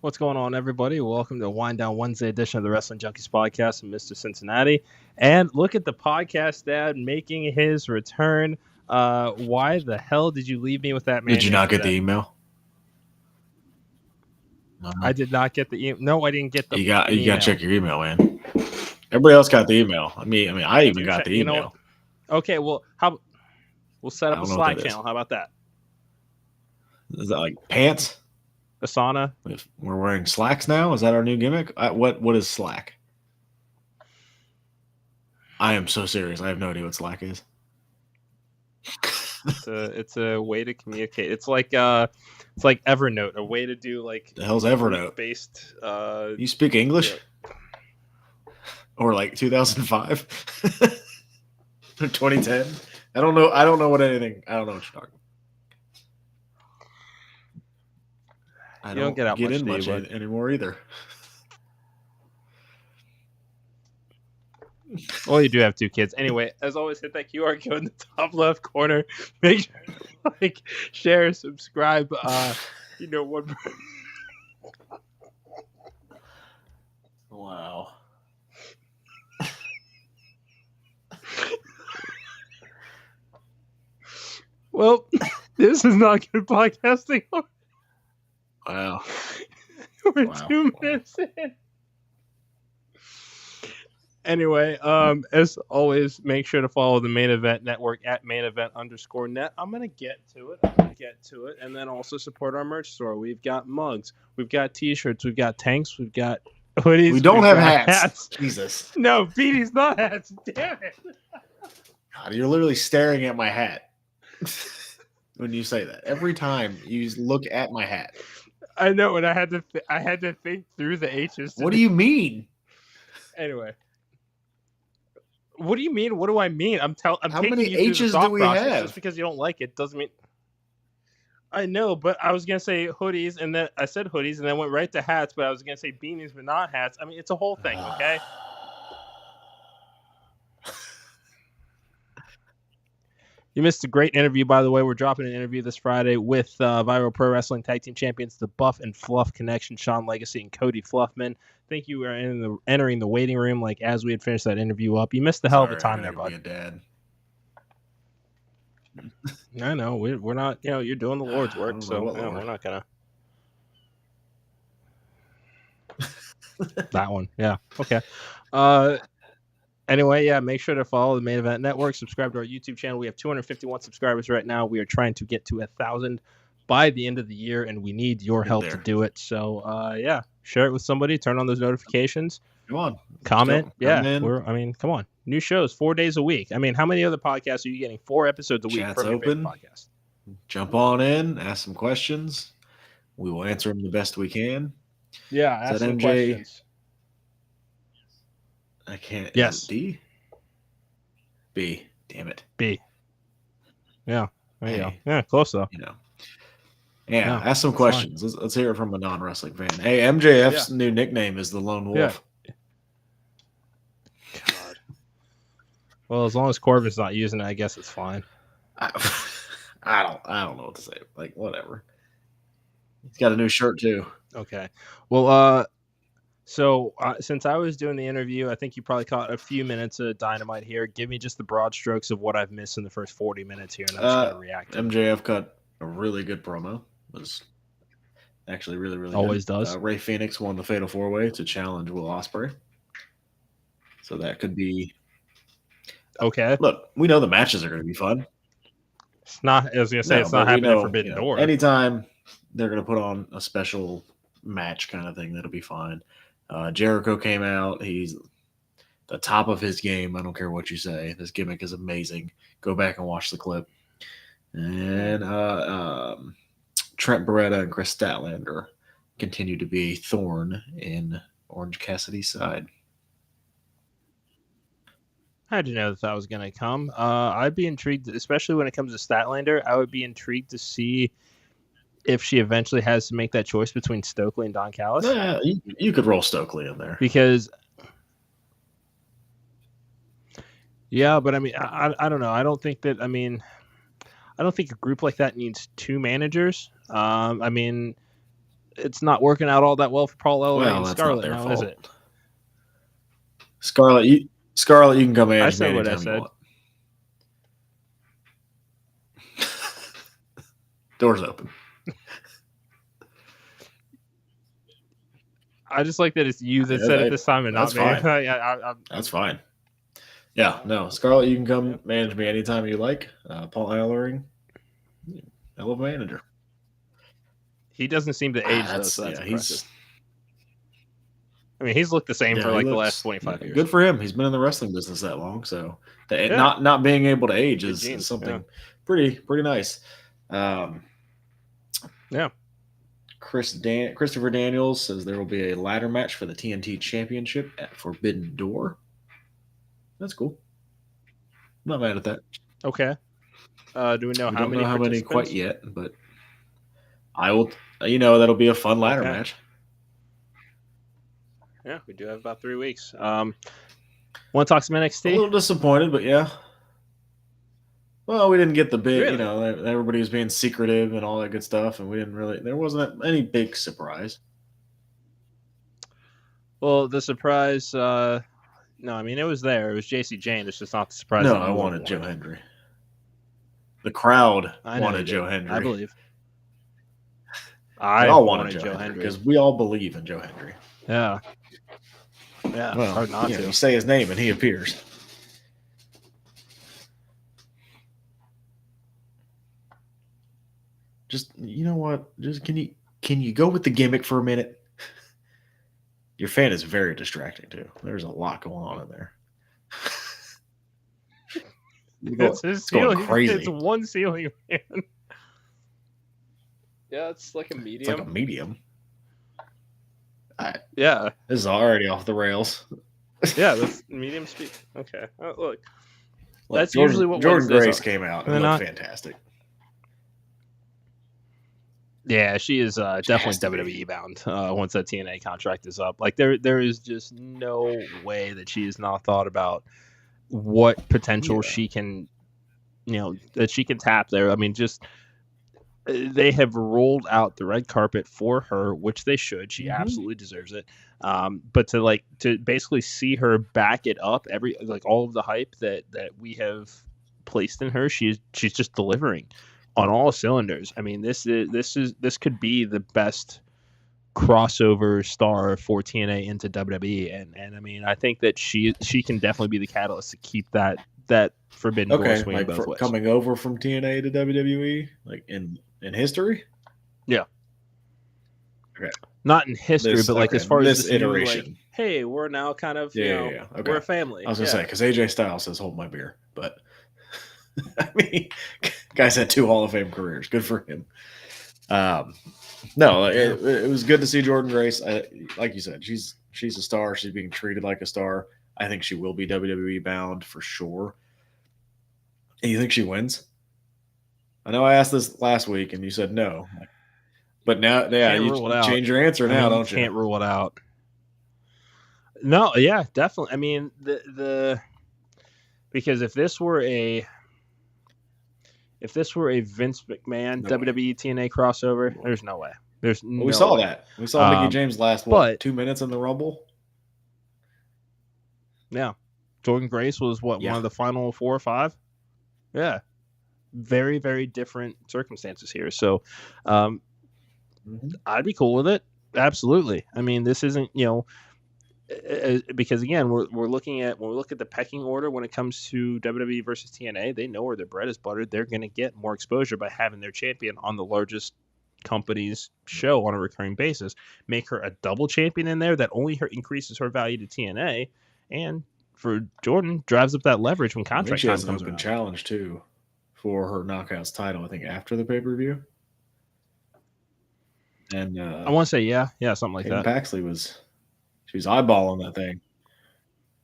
What's going on, everybody? Welcome to Wind Down Wednesday edition of the Wrestling Junkies podcast. I'm Mr. Cincinnati. And look at the podcast dad making his return. Why the hell did you leave me with that man? Did you not get the email? I did not get the email. No, I didn't get the email. You got to check your email, man. Everybody else got the email. I mean, I even got the email. You know, okay, well, we'll set up a Slack channel. How about that? Is that like pants? Asana. If we're wearing slacks now? Is that our new gimmick? What is Slack? I am so serious. I have no idea what Slack is. It's a way to communicate. It's like Evernote, a way to do like the hell's Evernote based. You speak English? Yeah. Or like 2005 or 2010? I don't know. I don't know what you're talking about. I don't get out much anymore either. Well, you do have two kids. Anyway, as always, hit that QR code in the top left corner. Make sure to like, share, subscribe. One. Wow. Well, this is not good podcasting. Wow. We're 2 minutes in. Anyway, as always, make sure to follow the Main Event Network at mainevent_net. I'm going to get to it. And then also support our merch store. We've got mugs. We've got T-shirts. We've got tanks. We've got hoodies. We don't have hats. Jesus. No, beanies, not hats. Damn it. God, you're literally staring at my hat when you say that. Every time you look at my hat. I know, and I had to think through the H's. What do you mean? Anyway. What do you mean? What do I mean? I'm How many H's do we have? Just because you don't like it doesn't mean. I know, but I was gonna say hoodies, and then I said hoodies, and then went right to hats. But I was gonna say beanies, but not hats. I mean, it's a whole thing, okay? You missed a great interview, by the way. We're dropping an interview this Friday with Viral Pro Wrestling Tag Team Champions, the Buff and Fluff Connection, Sean Legacy and Cody Fluffman. Thank you for entering the waiting room like as we had finished that interview up. You missed a hell of a time there, bud. Dad. I know. We're not, you're doing the Lord's work, so we're not going to. That one. Yeah. Okay. Anyway, yeah, make sure to follow the Main Event Network. Subscribe to our YouTube channel. We have 251 subscribers right now. We are trying to get to 1,000 by the end of the year, and we need your help to do it. So, share it with somebody. Turn on those notifications. Come on. Comment. Come on. New shows 4 days a week. I mean, how many other podcasts are you getting? 4 episodes a week from your favorite podcast. Jump on in. Ask some questions. We will answer them the best we can. Yeah, ask some questions. I can't. Yes. D? B. Damn it. B. Yeah. There you go. Yeah, close though. Yeah, ask some questions. Let's hear it from a non-wrestling fan. Hey, MJF's new nickname is the Lone Wolf. Yeah. God. Well, as long as Corbin's not using it, I guess it's fine. I don't know what to say. Like, whatever. He's got a new shirt too. Okay. Well, So since I was doing the interview, I think you probably caught a few minutes of Dynamite here. Give me just the broad strokes of what I've missed in the first 40 minutes here, and I'm just going to react. MJF cut a really good promo. It was actually really, really always good. Does. Ray Phoenix won the Fatal 4-Way to challenge Will Ospreay. So that could be... Okay. Look, we know the matches are going to be fun. It's not, I was going to say, it's not happening at Forbidden Door. Anytime they're going to put on a special match kind of thing, that'll be fine. Jericho came out. He's the top of his game. I don't care what you say. This gimmick is amazing. Go back and watch the clip. And Trent Beretta and Chris Statlander continue to be thorn in Orange Cassidy's side. How'd you know that was going to come? I'd be intrigued, especially when it comes to Statlander. I would be intrigued to see if she eventually has to make that choice between Stokely and Don Callis. Yeah, you could roll Stokely in there. Because, yeah, but I mean, I don't know. I don't think a group like that needs two managers. I mean, it's not working out all that well for Paul Ellering Well, and that's not Scarlett their now, is fault. it? Scarlett, you can come manage me said what I anytime you said. want. Doors open. I just like that it's you that said it this time and not that's me. fine. That's fine. Yeah, no, Scarlett, you can come manage me anytime you like. Paul Ellering, hell of a manager. He doesn't seem to age though, so that's impressive. I mean, he's looked the same for like the last 25 years. Good for him. He's been in the wrestling business that long, so not being able to age is something pretty nice. Yeah. Christopher Daniels says there will be a ladder match for the TNT Championship at Forbidden Door. That's cool. I'm not mad at that. Okay. Do we know we how don't many? Know how many quite yet, but I will. That'll be a fun ladder match. Yeah, we do have about 3 weeks. Want to talk some NXT? A little disappointed, but yeah. Well, we didn't get the big, everybody was being secretive and all that good stuff, and there wasn't any big surprise. Well, the surprise, no, I mean, it was there. It was JC Jane. It's just not the surprise. No, I wanted Joe Hendry. The crowd wanted Joe Hendry. I believe. I all wanted Joe Hendry because we all believe in Joe Hendry. Yeah. Yeah, well, hard not to. You say his name and he appears. Just, you know what? Just can you go with the gimmick for a minute? Your fan is very distracting too. There's a lot going on in there. It's his ceiling. Crazy. It's one ceiling fan. Yeah, it's like a medium. It's like a medium. Yeah. This is already off the rails. Yeah, that's medium speed. Okay. Look. That's usually what Jordan Grace came out and looked fantastic. Yeah, she is definitely WWE bound once that TNA contract is up. Like there is just no way that she has not thought about what potential she can, that she can tap there. I mean, just they have rolled out the red carpet for her, which they should. She absolutely deserves it. But to basically see her back it up, all of the hype that we have placed in her, she's just delivering on all cylinders. I mean, this could be the best crossover star for TNA into WWE, and I mean, I think that she can definitely be the catalyst to keep that forbidden door swinging both ways. Coming over from TNA to WWE, like in history. Yeah. Okay. Not in history, but as far as this iteration. Hey, we're now kind of Okay. We're a family. I was gonna say because AJ Styles says hold my beer, but I mean, guy's had 2 Hall of Fame careers. Good for him. No, it was good to see Jordan Grace. Like you said, she's a star. She's being treated like a star. I think she will be WWE bound for sure. And you think she wins? I know I asked this last week and you said no. But now, you change your answer now, don't you? Can't rule it out. No, yeah, definitely. I mean, because if this were a Vince McMahon WWE TNA crossover, there's no way. We saw that. We saw Mickie James last 2 minutes in the Rumble. Yeah, Jordan Grace was one of the final 4 or 5. Yeah, very, very different circumstances here. So, I'd be cool with it. Absolutely. I mean, this isn't because again, we're looking at when we look at the pecking order when it comes to WWE versus TNA, they know where their bread is buttered. They're going to get more exposure by having their champion on the largest company's show on a recurring basis. Make her a double champion in there that only increases her value to TNA, and for Jordan drives up that leverage when contract time comes around. Challenge too for her Knockouts title. I think after the pay-per-view. And I want to say something like that. Paxley she was eyeballing that thing.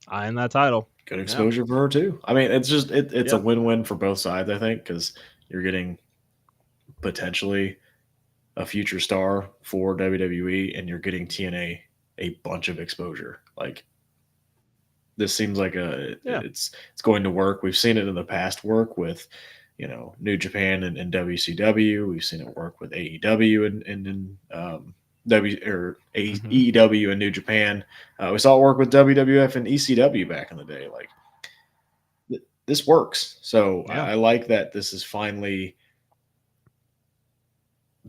Eyeing that title. Good exposure for her too. I mean, it's just it's a win-win for both sides, I think, because you're getting potentially a future star for WWE, and you're getting TNA a bunch of exposure. Like this seems like it's going to work. We've seen it in the past work with New Japan and WCW. We've seen it work with AEW and AEW and New Japan. We saw it work with WWF and ECW back in the day. Like this works. So Yeah. I like that this is finally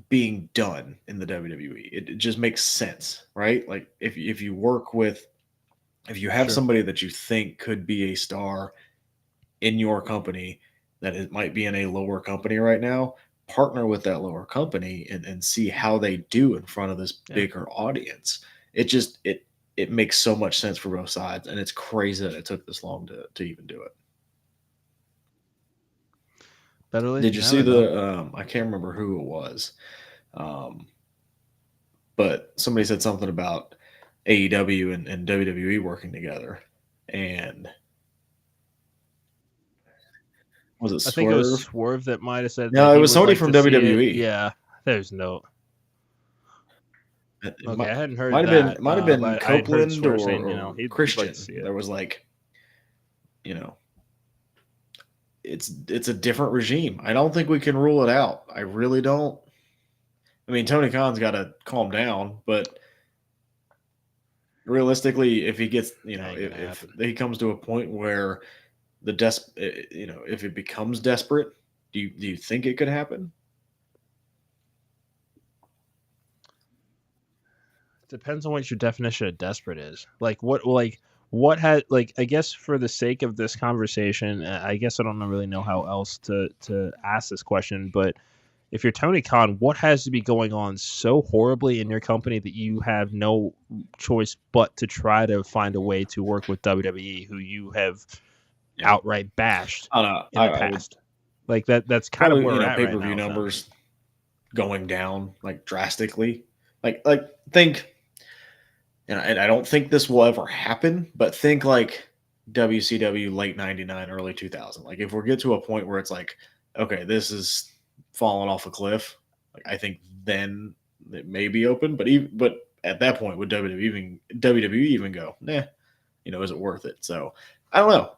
being done in the WWE. It just makes sense, right? Like if you work with, if you have Sure. somebody that you think could be a star in your company that it might be in a lower company right now, partner with that lower company and see how they do in front of this bigger audience. It makes so much sense for both sides, and it's crazy that it took this long to even do it. Did you see the I can't remember who it was, but somebody said something about AEW and WWE working together, and was it Swerve? I think it was Swerve that might have said. No, that it was somebody from WWE. Yeah, there's no. Okay, I hadn't heard might that. Might have been Copeland or, saying, Christian. Like to see it. There was like, it's a different regime. I don't think we can rule it out. I really don't. I mean, Tony Khan's got to calm down, but realistically, if he gets, if he comes to a point where if it becomes desperate, do you think it could happen? Depends on what your definition of desperate is. Like what had, like, I guess for the sake of this conversation, I guess I don't really know how else to ask this question, but if you're Tony Khan, what has to be going on so horribly in your company that you have no choice but to try to find a way to work with WWE, who you have outright bashed in the past? Like that's kind of where we're at pay-per-view right now, numbers going down like drastically. Like think, and I don't think this will ever happen, but think like WCW late 99, early 2000. Like if we get to a point where it's like, okay, this is falling off a cliff, like I think then it may be open. But at that point, would WWE even go, nah, is it worth it? So I don't know.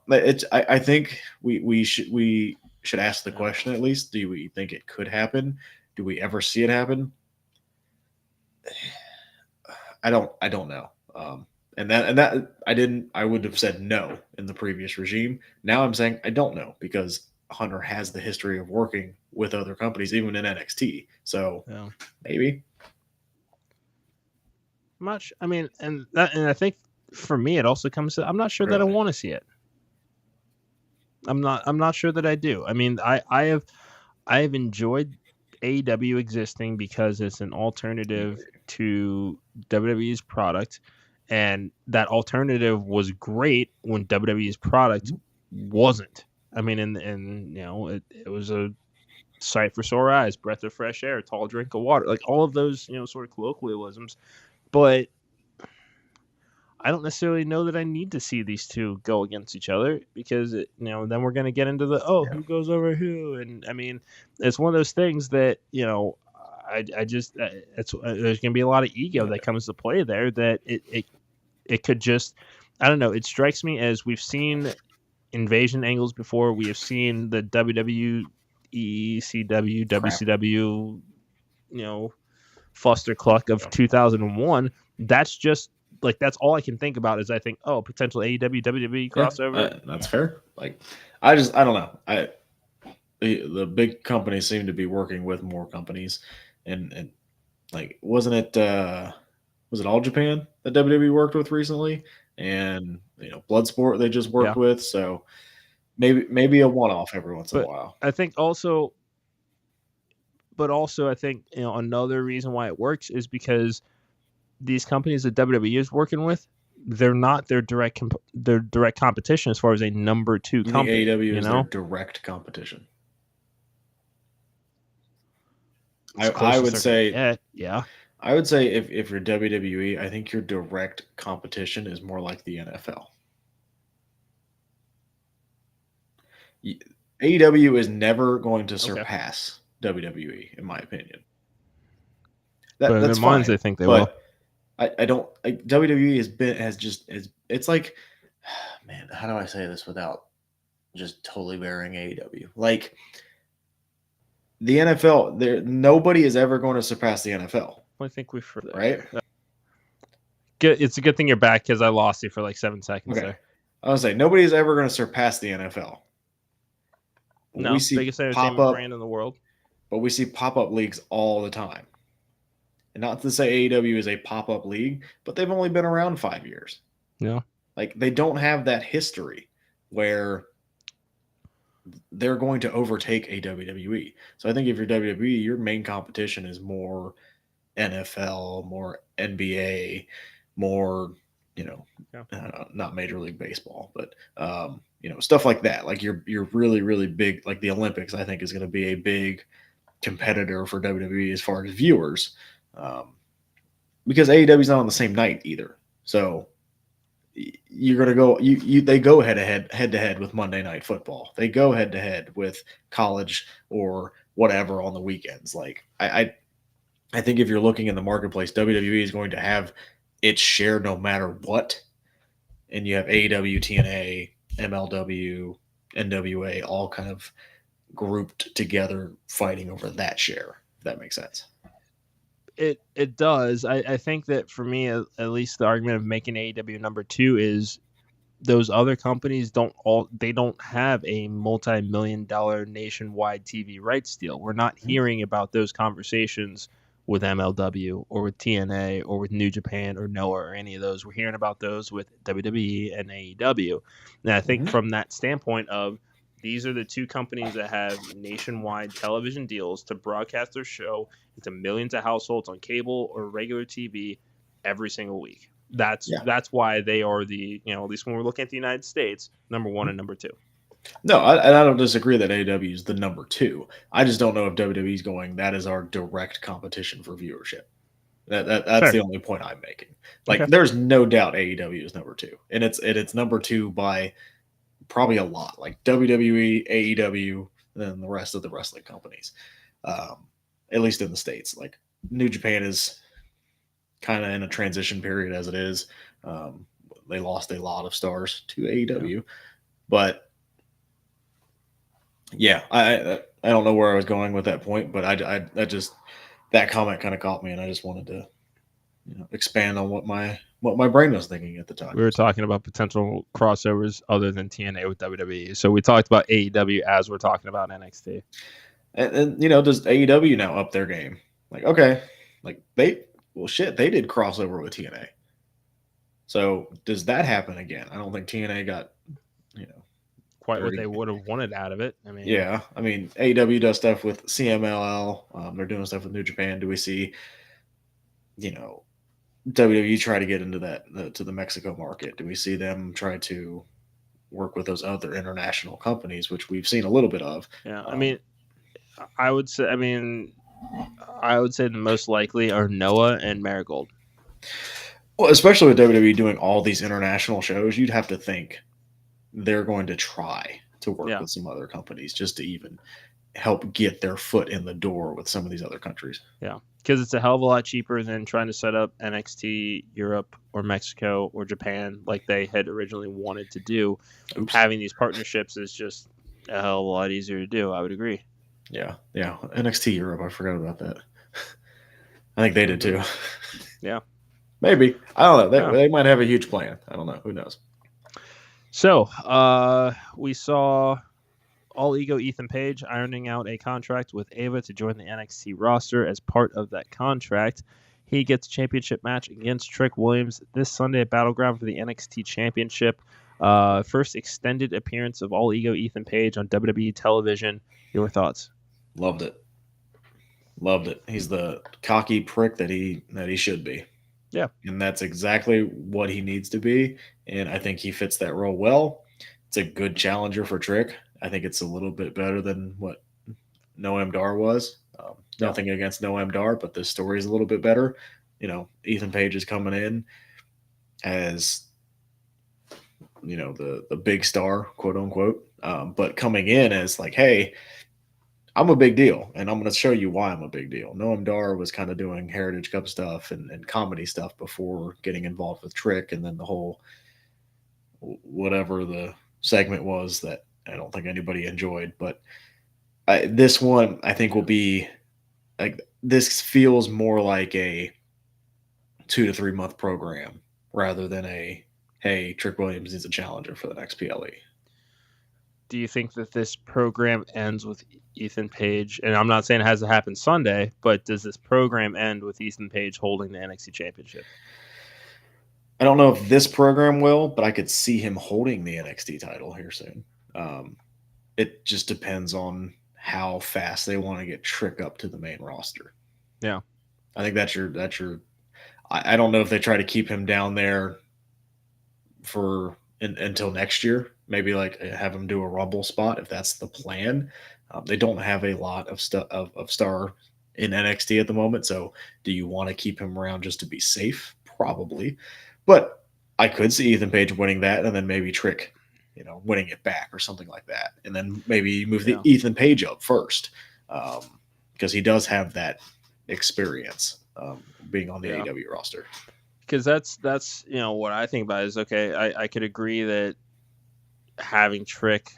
I think we should ask the question at least. Do we think it could happen? Do we ever see it happen? I don't know. And that I would have said no in the previous regime. Now I'm saying I don't know because Hunter has the history of working with other companies, even in NXT. So maybe. Much. I mean, and I think for me, it also comes to, I'm not sure that I want to see it. I'm not sure that I do. I mean, I have enjoyed AEW existing because it's an alternative to WWE's product, and that alternative was great when WWE's product wasn't. I mean, and it was a sight for sore eyes, breath of fresh air, tall drink of water, like all of those sort of colloquialisms. But I don't necessarily know that I need to see these two go against each other because then we're going to get into the who goes over who, and I mean it's one of those things that I just there's going to be a lot of ego that comes to play there, that it could just, I don't know. It strikes me as we've seen invasion angles before. We have seen the WWE, ECW, WCW, Fuster Cluck of 2001. That's just like, that's all I can think about is I think, potential AEW WWE crossover. That's fair. Like I don't know. The big companies seem to be working with more companies, and like wasn't it was it All Japan that WWE worked with recently, and Bloodsport they just worked with, so maybe a one-off every once in a while. I think also, I think another reason why it works is because these companies that WWE is working with, they're not their direct competition as far as a number 2 company. AEW is their direct competition. I would say, I would say if you're WWE, I think your direct competition is more like the NFL. AEW is never going to surpass WWE, in my opinion. That's in minds, I think they will. I don't. WWE it's like, man, how do I say this without just totally burying AEW? Like the NFL, nobody is ever going to surpass the NFL. definitely think we've heard right? It's a good thing you're back because I lost you for like 7 seconds Okay. there. I was say nobody's ever going to surpass the NFL. We No, see biggest pop entertainment up, brand in the world. but we see pop up leagues all the time. And not to say AEW is a pop up league, but they've only been around 5 years. Yeah. Like they don't have that history where they're going to overtake a WWE. So I think if you're WWE, your main competition is more NFL, more NBA, more, not Major League Baseball, but stuff like that. Like you're really really big. Like the Olympics, I think is going to be a big competitor for WWE as far as viewers, because AEW is not on the same night either. So you're going to go they go head to head with Monday Night Football. They go head to head with college or whatever on the weekends. Like I think if you're looking in the marketplace, WWE is going to have its share no matter what. And you have AEW, TNA, MLW, NWA all kind of grouped together fighting over that share, if that makes sense. It does. I think that for me, at least the argument of making AEW number 2 is those other companies don't have a multi-million-dollar nationwide TV rights deal. We're not hearing about those conversations with MLW or with TNA or with New Japan or Noah or any of those. We're hearing about those with WWE and AEW. And I think from that standpoint of these are the two companies that have nationwide television deals to broadcast their show into millions of households on cable or regular TV every single week. That's why they are the, at least when we're looking at the United States, number 1 and number 2. No, I don't disagree that AEW is the number 2. I just don't know if WWE is going, that is our direct competition for viewership. That's the only point I'm making. Like, there's no doubt AEW is number 2. And it's number 2 by probably a lot. Like WWE, AEW, and then the rest of the wrestling companies. At least in the States. Like, New Japan is kind of in a transition period as it is. They lost a lot of stars to AEW. But yeah, I don't know where I was going with that point, but I just, that comment kind of caught me, and I just wanted to expand on what my brain was thinking at the time. We were talking about potential crossovers other than TNA with WWE. So we talked about AEW as we're talking about NXT. And does AEW now up their game? Like, okay, like they did crossover with TNA. So does that happen again? I don't think TNA got, quite what they would have wanted out of it. I mean, AEW does stuff with CMLL. They're doing stuff with New Japan. Do we see, WWE try to get into that to the Mexico market? Do we see them try to work with those other international companies, which we've seen a little bit of? Yeah, I would say the most likely are Noah and Marigold. Well, especially with WWE doing all these international shows, you'd have to think they're going to try to work with some other companies just to even help get their foot in the door with some of these other countries. Yeah, because it's a hell of a lot cheaper than trying to set up NXT Europe or Mexico or Japan like they had originally wanted to do. Having these partnerships is just a hell of a lot easier to do. I would agree. Yeah. NXT Europe, I forgot about that. I think they did too. Yeah. Maybe. I don't know. They might have a huge plan. I don't know. Who knows? So, we saw All Ego Ethan Page ironing out a contract with Ava to join the NXT roster. As part of that contract, he gets a championship match against Trick Williams this Sunday at Battleground for the NXT Championship. First extended appearance of All Ego Ethan Page on WWE television. Your thoughts? Loved it. He's the cocky prick that he should be. Yeah. And that's exactly what he needs to be. And I think he fits that role well. It's a good challenger for Trick. I think it's a little bit better than what Noam Dar was. Nothing against Noam Dar, but the story is a little bit better. Ethan Page is coming in as, the big star, quote unquote. But coming in as like, hey, I'm a big deal, and I'm going to show you why I'm a big deal. Noam Dar was kind of doing Heritage Cup stuff and comedy stuff before getting involved with Trick, and then the whole whatever the segment was that I don't think anybody enjoyed. But this one, I think, will be like this feels more like a 2 to 3 month program rather than a hey, Trick Williams is a challenger for the next PLE. Do you think that this program ends with Ethan Page? And I'm not saying it has to happen Sunday, but does this program end with Ethan Page holding the NXT Championship? I don't know if this program will, but I could see him holding the NXT title here soon. It just depends on how fast they want to get Trick up to the main roster. Yeah, I think that's your. I don't know if they try to keep him down there for until next year. Maybe like have him do a Rumble spot if that's the plan. They don't have a lot of stuff of star in NXT at the moment. So do you want to keep him around just to be safe? Probably, but I could see Ethan Page winning that, and then maybe Trick, winning it back or something like that, and then maybe move the Ethan Page up first, because he does have that experience being on the AEW roster. Because that's what I think about is okay. I could agree that having Trick,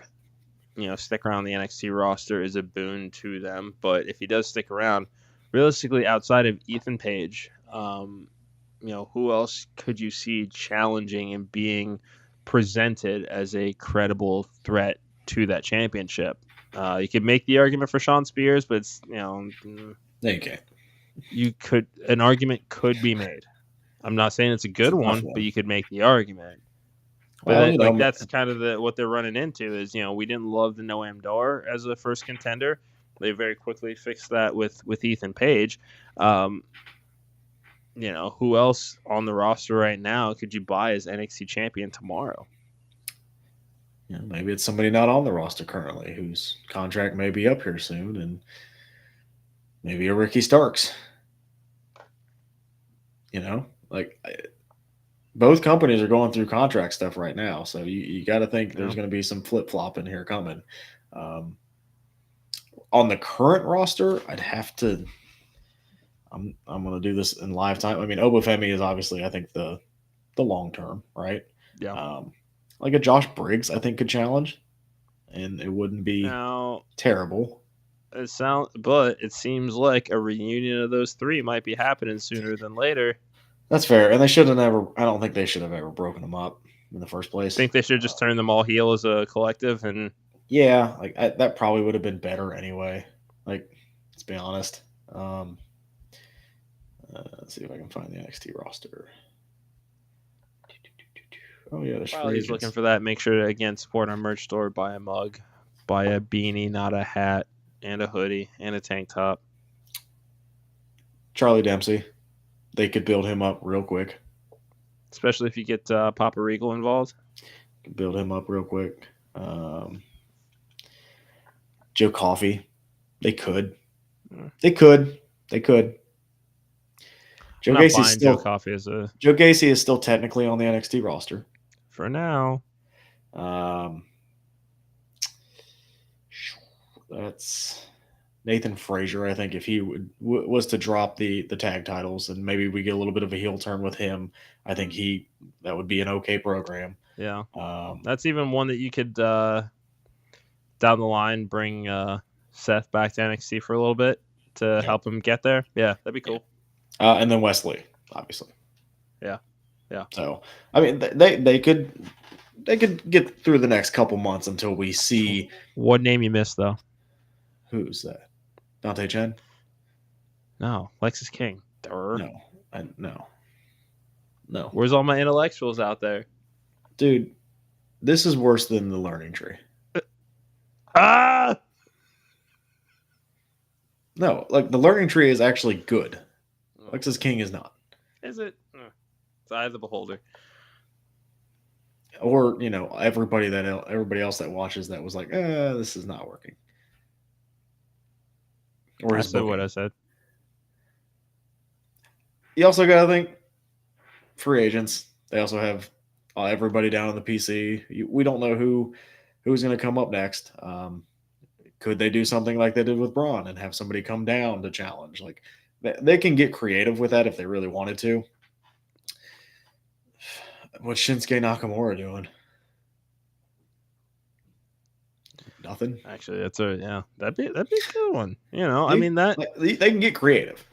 stick around the NXT roster is a boon to them. But if he does stick around, realistically, outside of Ethan Page, who else could you see challenging and being presented as a credible threat to that championship? You could make the argument for Shawn Spears, but it's no, you can't. An argument could be made. I'm not saying it's a good one, but you could make the argument. But that's kind of what they're running into is, we didn't love the Noam Dar as a first contender. They very quickly fixed that with Ethan Page. Who else on the roster right now could you buy as NXT champion tomorrow? Yeah, maybe it's somebody not on the roster currently whose contract may be up here soon, and maybe a Ricky Starks. Both companies are going through contract stuff right now, so you got to think there's going to be some flip flop in here coming. On the current roster, I'd have to. I'm going to do this in live time. I mean, Obafemi is obviously, I think, the long term, right? Yeah. Like a Josh Briggs, I think could challenge, and it wouldn't be terrible. But it seems like a reunion of those three might be happening sooner than later. That's fair, and they should have never. I don't think they should have ever broken them up in the first place. I think they should just turn them all heel as a collective, and yeah, that probably would have been better anyway. Let's be honest. Let's see if I can find the NXT roster. Oh yeah, there's while he's looking for that, make sure to again support our merch store. Buy a mug, buy a beanie, not a hat, and a hoodie and a tank top. Charlie Dempsey. They could build him up real quick. Especially if you get Papa Regal involved. Build him up real quick. Joe Coffey. They could. They could. Joe Gacy is still technically on the NXT roster. For now. That's Nathan Frazier. I think if he was to drop the tag titles and maybe we get a little bit of a heel turn with him, I think that would be an okay program. Yeah. That's even one that you could down the line bring Seth back to NXT for a little bit to help him get there. Yeah, that'd be cool. And then Wesley, obviously. Yeah. So I mean, they could get through the next couple months until we see. What name you missed though? Who's that? Dante Chen? No, Lexus King. No. Where's all my intellectuals out there? Dude, this is worse than the Learning Tree. No, the Learning Tree is actually good. Lexus King is not. Is it? It's eye of the beholder. Or, everybody else that watches that was like, this is not working. Or I said what I said. You also got to think free agents. They also have everybody down on the PC. We don't know who's going to come up next. Could they do something like they did with Braun and have somebody come down to challenge? They can get creative with that if they really wanted to. What's Shinsuke Nakamura doing? Nothing. Actually, that'd be a good one. I mean that they can get creative.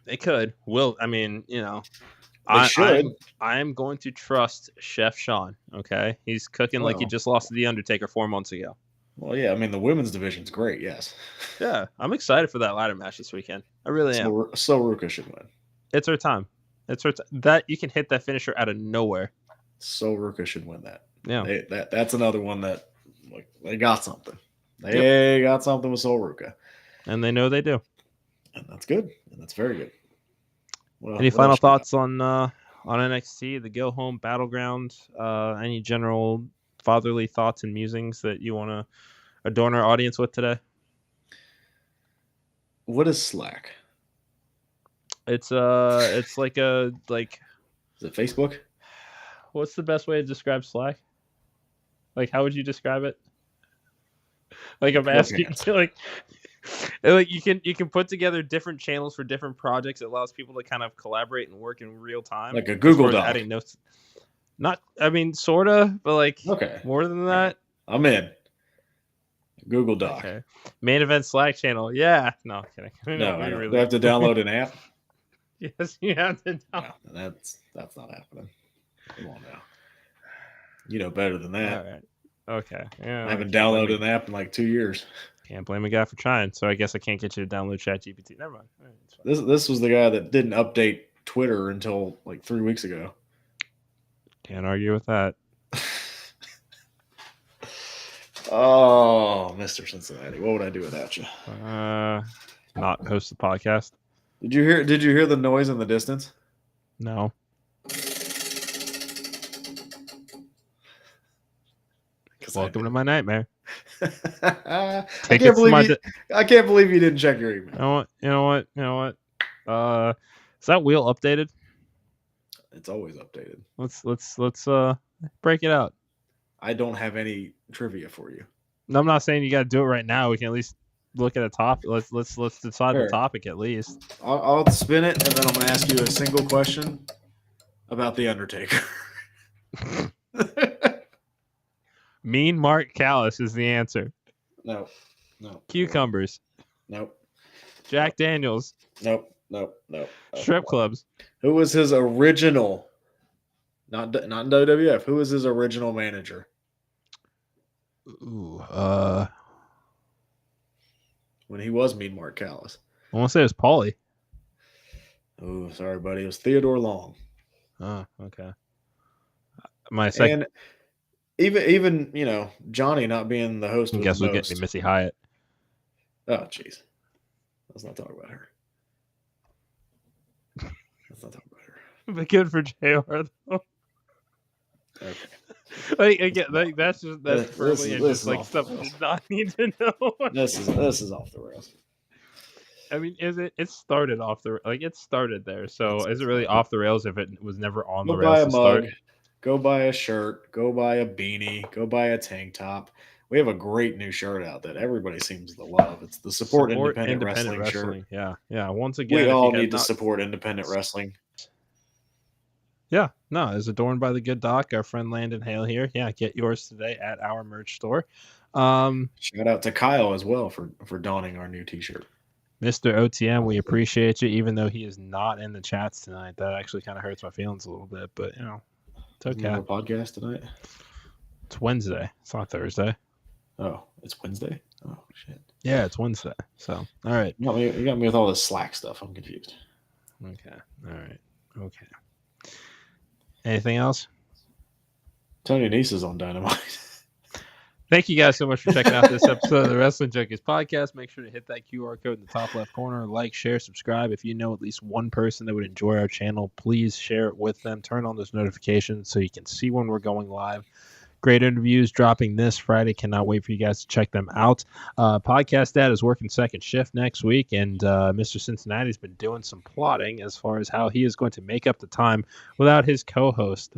They could. I mean, They should. I'm going to trust Chef Sean. Okay, he's cooking like he just lost to the Undertaker 4 months ago. Well, yeah. I mean, the women's division's great. Yes. Yeah, I'm excited for that ladder match this weekend. I really am. So Ruka should win. It's her time. That you can hit that finisher out of nowhere. So Ruka should win that. Yeah. That's another one that they got something. They got something with Sol Ruka. And they know they do. And that's good. And that's very good. Any final thoughts on NXT, the Go Home Battleground? Any general fatherly thoughts and musings that you want to adorn our audience with today? What is Slack? It's like Is it Facebook? What's the best way to describe Slack? Like, how would you describe it? Like, I'm asking, like you can put together different channels for different projects. It allows people to kind of collaborate and work in real time. Like a Google Doc. Adding notes. Sorta, but more than that. I'm in. Google Doc. Okay. Main event Slack channel. Yeah. No, kidding. No, I really have to download an app. Yes, you have to. No, that's not happening. Come on now. You know better than that. All right. Okay. Yeah. I haven't downloaded an app in like 2 years. Can't blame a guy for trying. So I guess I can't get you to download ChatGPT. Never mind. Right, this was the guy that didn't update Twitter until like 3 weeks ago. Can't argue with that. Oh, Mr. Cincinnati, what would I do without you? Not host the podcast. Did you hear the noise in the distance? No. Welcome to my nightmare. I can't believe you didn't check your email. You know what? Is that wheel updated? It's always updated. Let's break it out. I don't have any trivia for you. No, I'm not saying you got to do it right now. We can at least look at a topic. Let's decide the topic at least. I'll spin it, and then I'm gonna ask you a single question about the Undertaker. Mean Mark Callis is the answer. No. Cucumbers. Nope. Jack Daniels. Nope. Strip clubs. Who was his original? Not in WWF. Who was his original manager? Ooh. When he was Mean Mark Callis. I want to say it was Paulie. Oh, sorry, buddy. It was Theodore Long. Oh, okay. My second. And even Johnny not being the host. I guess we'll get me Missy Hyatt. Oh, jeez. Let's not talk about her. But good for JR though. Okay. That's stuff I did not need to know. This is off the rails. I mean, it started off it started there. So is it really off the rails if it was never on the rails to start? Go buy a shirt, go buy a beanie, go buy a tank top. We have a great new shirt out that everybody seems to love. It's the Support Independent Wrestling shirt. Yeah. Once again, we all need to support independent wrestling. Yeah, no, it's adorned by the good doc, our friend Landon Hale here. Yeah, get yours today at our merch store. Shout out to Kyle as well for donning our new T-shirt. Mr. OTM, we appreciate you, even though he is not in the chats tonight. That actually kind of hurts my feelings a little bit, but it's okay. You have a podcast tonight? It's Wednesday. It's not Thursday. Oh, it's Wednesday? Oh, shit. Yeah, it's Wednesday. So, all right. You got me with all this Slack stuff. I'm confused. Okay. All right. Okay. Anything else? Tony Nese is on Dynamite. Thank you guys so much for checking out this episode of the Wrestling Junkies podcast. Make sure to hit that QR code in the top left corner. Like, share, subscribe. If you know at least one person that would enjoy our channel, please share it with them. Turn on those notifications so you can see when we're going live. Great interviews dropping this Friday. Cannot wait for you guys to check them out. Podcast Dad is working second shift next week, and Mr. Cincinnati's been doing some plotting as far as how he is going to make up the time without his co-host.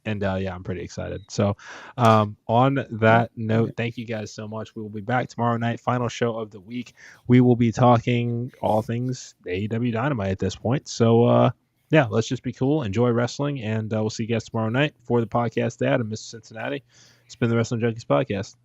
And I'm pretty excited. So on that note, thank you guys so much. We will be back tomorrow night, final show of the week. We will be talking all things AEW Dynamite at this point. So, let's just be cool, enjoy wrestling, and we'll see you guys tomorrow night. For the Podcast Dad and Mr. Cincinnati, It's been the Wrestling Junkies Podcast.